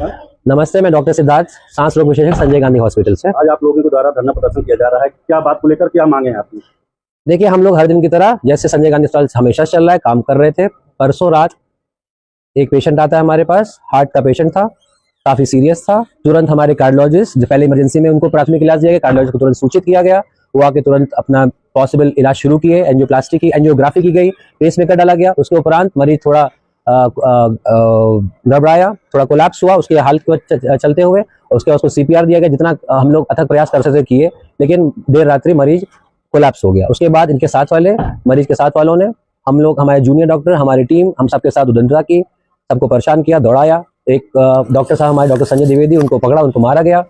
आपका? नमस्ते, मैं डॉक्टर सिद्धार्थ, सांस रोग विशेषज्ञ, संजय गांधी हॉस्पिटल से। आज आप लोगों के द्वारा धरना प्रदर्शन किया जा रहा है, क्या बात को लेकर क्या मांगे हैं आपकी? देखिए, हम लोग हर दिन की तरह जैसे संजय गांधी अस्पताल हमेशा चल रहा है, काम कर रहे थे। परसों रात एक पेशेंट आता है हमारे पास, हार्ट का पेशेंट था, काफी सीरियस था। तुरंत हमारे कार्डियोलॉजिस्ट, जो पहले इमरजेंसी में उनको प्राथमिक इलाज दिया गया, कार्डियोलॉजिस्ट को तुरंत सूचित किया गया। वो आके तुरंत अपना पॉसिबल इलाज शुरू किए, एंजियोप्लास्टी की, एंजियोग्राफी की गई, पेसमेकर डाला गया। उसके उपरांत मरीज थोड़ा घबराया, थोड़ा कोलैप्स हुआ उसके हालत को चलते हुए, उसके बाद उसको सीपीआर दिया गया। जितना हम लोग अथक प्रयास कर सकते किए, लेकिन देर रात्रि मरीज कोलैप्स हो गया। उसके बाद इनके साथ वाले मरीज के साथ वालों ने, हम लोग, हमारे जूनियर डॉक्टर, हमारी टीम, हम सबके साथ उद्दंडता की, सबको परेशान किया, दौड़ाया। एक डॉक्टर साहब, हमारे डॉक्टर संजय द्विवेदी, उनको पकड़ा, उनको मारा गया।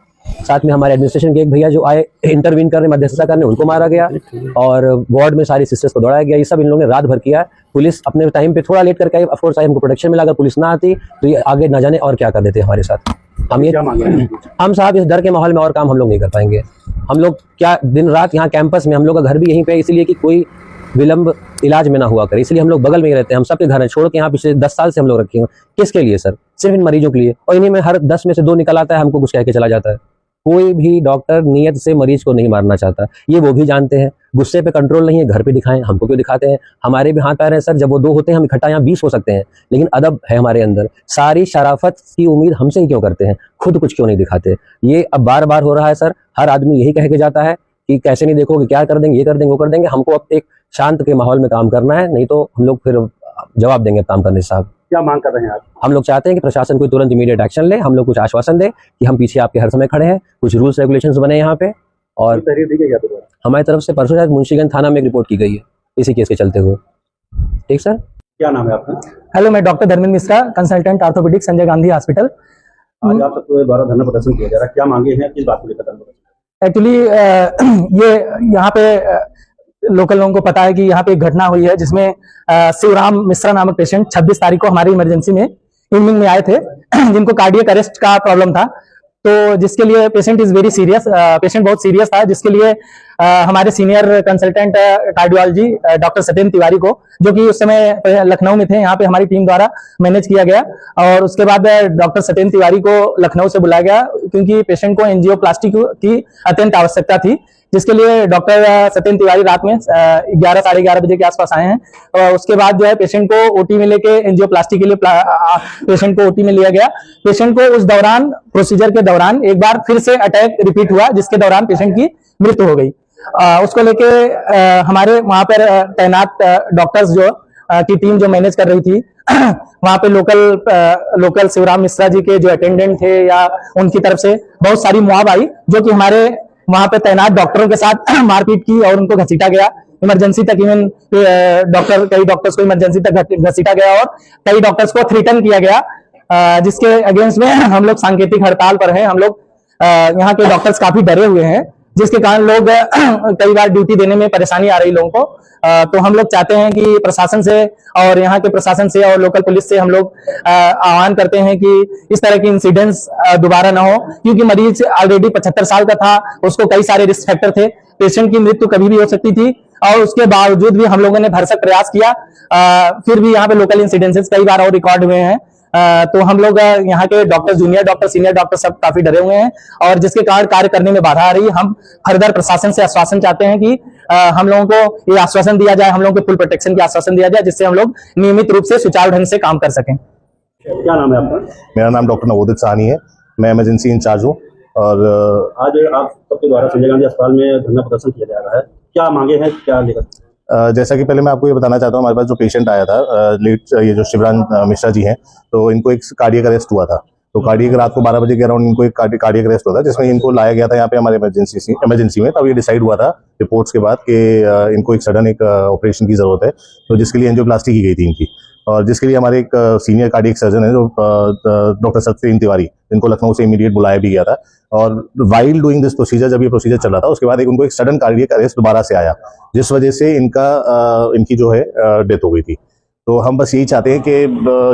साथ में हमारे एडमिनिस्ट्रेशन के एक भैया जो आए इंटरवीन करने, मध्यस्थता करने, उनको मारा गया। और वार्ड में सारी सिस्टर्स को दौड़ाया गया। ये सब इन लोगों ने रात भर किया। पुलिस अपने टाइम पे थोड़ा लेट करके आई, ऑफ कोर्स हमको प्रोटेक्शन मिला। अगर पुलिस ना आती तो ये आगे न जाने और क्या कर देते हमारे साथ। हम साहब इस डर के माहौल में और काम हम लोग नहीं कर पाएंगे। हम लोग क्या दिन रात यहाँ कैंपस में, हम लोग का घर भी यहीं पे, इसलिए कि कोई विलंब इलाज में ना हुआ करे, इसलिए हम लोग बगल में ही रहते हैं। हम सबके घर है, छोड़ के यहाँ पिछले 10 साल से हम लोग रखे हैं। किसके लिए सर? सिर्फ इन मरीजों के लिए। और इन्हीं में हर 10 में से 2 निकल आता है, हमको कुछ कह के चला जाता है। कोई भी डॉक्टर नियत से मरीज को नहीं मारना चाहता, ये वो भी जानते हैं। गुस्से पे कंट्रोल नहीं है, घर पे दिखाएं, हमको क्यों दिखाते हैं? हमारे भी हाथ पैर हैं सर, जब वो 2 होते हैं हम इकट्ठा यहाँ 20 हो सकते हैं, लेकिन अदब है हमारे अंदर। सारी शराफत की उम्मीद हमसे ही क्यों करते हैं? खुद कुछ क्यों नहीं दिखाते? ये अब बार बार हो रहा है सर। हर आदमी यही कह के जाता है कि कैसे नहीं देखोगे, क्या कर देंगे, ये कर देंगे, वो कर देंगे। हमको अब एक शांत के माहौल में काम करना है, नहीं तो हम लोग फिर जवाब देंगे काम करने से। साहब क्या मांग कर रहे हैं आप? हम लोग चाहते हैं कि प्रशासन कोई तुरंत इमीडिएट एक्शन ले। हम लोग कुछ आश्वासन दे कि हम पीछे आपके हर समय खड़े हैं। कुछ रूल्स रेगुलेशंस बने यहाँ पे, और तहरीर दी गई है हमारी तरफ से परसों शायद मुंशीगंज थाना में एक रिपोर्ट की गई है इसी केस के चलते हुए। ठीक सर। क्या नाम है आपका? हेलो, मैं doctor Dharmendra Mishra, consultant orthopaedic, Sanjay Gandhi hospital. आज आप सबके द्वारा धरना प्रदर्शन किया जा रहा है, क्या मांगे हैं, किस बात को लेकर धरना प्रदर्शन? एक्चुअली ये यहाँ पे लोकल लोगों को पता है कि यहाँ पे एक घटना हुई है जिसमें शिवराम मिश्रा नामक पेशेंट 26 तारीख को हमारी इमरजेंसी में इवनिंग में आए थे, जिनको कार्डियक अरेस्ट का प्रॉब्लम था। तो जिसके लिए patient is very serious, patient बहुत सीरियस था, जिसके लिए हमारे senior consultant cardiology doctor Satyendra Tiwari को, जो कि उस समय लखनऊ में थे, यहाँ पे हमारी टीम द्वारा मैनेज किया गया। और उसके बाद डॉक्टर सत्येंद्र तिवारी को लखनऊ से बुलाया गया, क्योंकि पेशेंट को एंजियोप्लास्टी की अत्यंत आवश्यकता थी, जिसके लिए डॉक्टर सत्येंद्र तिवारी रात में 11 साढ़े 11 बजे के आसपास आए हैं। और उसके बाद जो है पेशेंट को ओटी में लेके एंजियोप्लास्टी के लिए पेशेंट को ओटी में लिया गया। पेशेंट को उस दौरान, प्रोसीजर के दौरान एक बार फिर से अटैक रिपीट हुआ, जिसके दौरान पेशेंट की मृत्यु हो गई। उसको लेके हमारे वहां पर तैनात डॉक्टर्स जो की टीम जो मैनेज कर रही थी, वहां पे लोकल शिवराम मिश्रा जी के जो अटेंडेंट थे या उनकी तरफ से बहुत सारी मुआब आई, जो कि हमारे वहां पे तैनात डॉक्टरों के साथ मारपीट की और उनको घसीटा गया इमरजेंसी तक। इवन कई डॉक्टर्स को इमरजेंसी तक घसीटा गया और कई डॉक्टर्स को थ्रेटन किया गया, जिसके अगेंस्ट में हम लोग सांकेतिक हड़ताल पर हैं। हम लोग यहाँ के डॉक्टर्स काफी डरे हुए हैं, जिसके कारण लोग कई बार ड्यूटी देने में परेशानी आ रही लोगों को। तो हम लोग चाहते हैं कि प्रशासन से और यहाँ के प्रशासन से और लोकल पुलिस से हम लोग आह्वान करते हैं कि इस तरह की इंसिडेंट्स दोबारा ना हो, क्योंकि मरीज ऑलरेडी 75 साल का था, उसको कई सारे रिस्क फैक्टर थे, पेशेंट की मृत्यु कभी भी हो सकती थी। और उसके बावजूद भी हम लोगों ने भरसक प्रयास किया, फिर भी यहाँ पे लोकल इंसिडेंसेस कई बार और रिकॉर्ड हुए हैं। तो हम लोग यहाँ के doctor, junior doctor, senior doctor सब काफी डरे हुए हैं, और जिसके कारण कार्य करने में बाधा आ रही है। हम फर्दर प्रशासन से आश्वासन चाहते हैं कि हम लोगों को ये आश्वासन दिया जाए, हम लोगों को फुल प्रोटेक्शन की आश्वासन दिया जाए, जिससे हम लोग नियमित रूप से सुचारू ढंग से काम कर सकें। क्या नाम है आपका? मेरा नाम डॉक्टर नवोदित साहनी है, मैं इमरजेंसी इंचार्ज हूँ। और आज आप सबके द्वारा संजय गांधी अस्पताल में धरना प्रदर्शन किया जा रहा है, क्या मांगे हैं, क्या लेकर? जैसा कि पहले मैं आपको ये बताना चाहता हूँ, हमारे पास जो पेशेंट आया था लेट, ये जो शिवराम मिश्रा जी हैं, तो इनको एक कार्डियक अरेस्ट हुआ था। तो कार्डियक रात को 12 बजे के अराउंड इनको एक कार्डियक अरेस्ट हुआ था, जिसमें इनको लाया गया था यहाँ पे हमारे इमरजेंसी में। तब ये डिसाइड हुआ था रिपोर्ट्स के बाद कि इनको एक सडन एक ऑपरेशन की जरूरत है, तो जिसके लिए एंजियोप्लास्टी की गई थी इनकी, और जिसके लिए हमारे एक सीनियर कार्डियक सर्जन है जो डॉक्टर सत्येंद्र तिवारी, इनको लखनऊ से इमीडिएट बुलाया भी गया था। और वाइल डूइंग दिस प्रोसीजर, जब ये प्रोसीजर चल रहा था, उसके बाद उनको एक सडन कार्डियक अरेस्ट दोबारा से आया, जिस वजह से इनकी जो है डेथ हो गई थी। तो हम बस यही चाहते हैं कि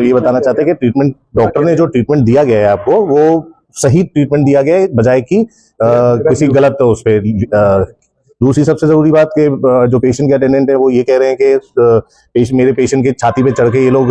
ये बताना चाहते हैं कि ट्रीटमेंट, डॉक्टर ने जो ट्रीटमेंट दिया गया है आपको, वो सही ट्रीटमेंट दिया गया है, बजाय कि किसी गलत उस पर दूसरी सबसे जरूरी बात कि जो पेशेंट के अटेंडेंट है वो ये कह रहे हैं कि मेरे पेशेंट के छाती पे चढ़ के ये लोग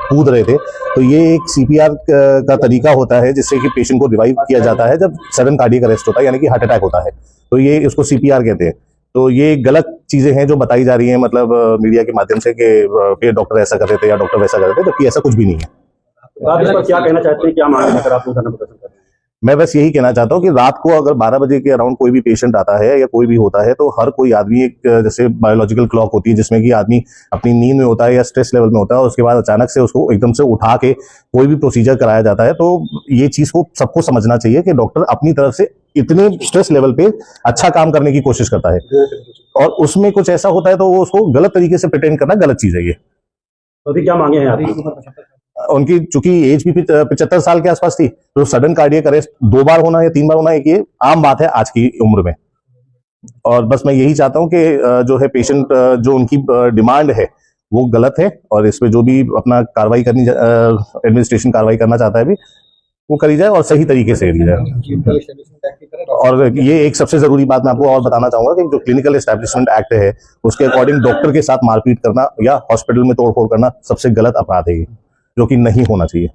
कूद रहे थे। तो ये एक सीपीआर का तरीका होता है जिससे कि पेशेंट को रिवाइव किया जाता है जब सडन कार्डियक अरेस्ट होता है, यानी कि हार्ट अटैक होता है। तो ये इसको सीपीआर कहते हैं। तो ये गलत चीजें हैं जो बताई जा रही हैं, मतलब मीडिया के माध्यम से कि डॉक्टर ऐसा कर रहे थे या डॉक्टर वैसा कर रहे थे, जबकि ऐसा कुछ भी नहीं है। आप इस पर क्या कहना चाहते हैं, क्या मांगे हैं अगर आप धरना प्रदर्शन कर रहे हैं? मैं बस यही कहना चाहता हूँ कि रात को अगर 12 बजे के अराउंड कोई भी पेशेंट आता है या कोई भी होता है तो हर कोई आदमी एक जैसे बायोलॉजिकल क्लॉक होती है जिसमें कि आदमी अपनी नींद में होता है या स्ट्रेस लेवल में होता है और उसके बाद अचानक से उसको एकदम से उठा के कोई भी प्रोसीजर कराया जाता है। तो ये चीज को सबको समझना चाहिए कि डॉक्टर अपनी तरफ से इतने स्ट्रेस लेवल पे अच्छा काम करने की कोशिश करता है और उसमें कुछ ऐसा होता है तो वो उसको गलत तरीके से प्रिटेंड करना गलत चीज है। ये तो अभी क्या मांगे हैं आपकी? उनकी चूंकि एज भी 75 साल के आसपास थी, तो सडन कार्डियक अरेस्ट 2 बार होना या 3 बार होना एक ये आम बात है आज की उम्र में। और बस मैं यही चाहता हूं कि जो है पेशेंट जो उनकी डिमांड है वो गलत है और इस पे जो भी अपना कार्रवाई करनी एडमिनिस्ट्रेशन कार्रवाई करना चाहता है भी वो करी जाए और सही तरीके से करी जाए। और ये एक सबसे जरूरी बात मैं आपको और बताना चाहूंगा कि जो क्लिनिकल एस्टैब्लिशमेंट एक्ट है उसके अकॉर्डिंग डॉक्टर के साथ मारपीट करना या हॉस्पिटल में तोड़फोड़ करना सबसे गलत अपराध है, जो कि नहीं होना चाहिए।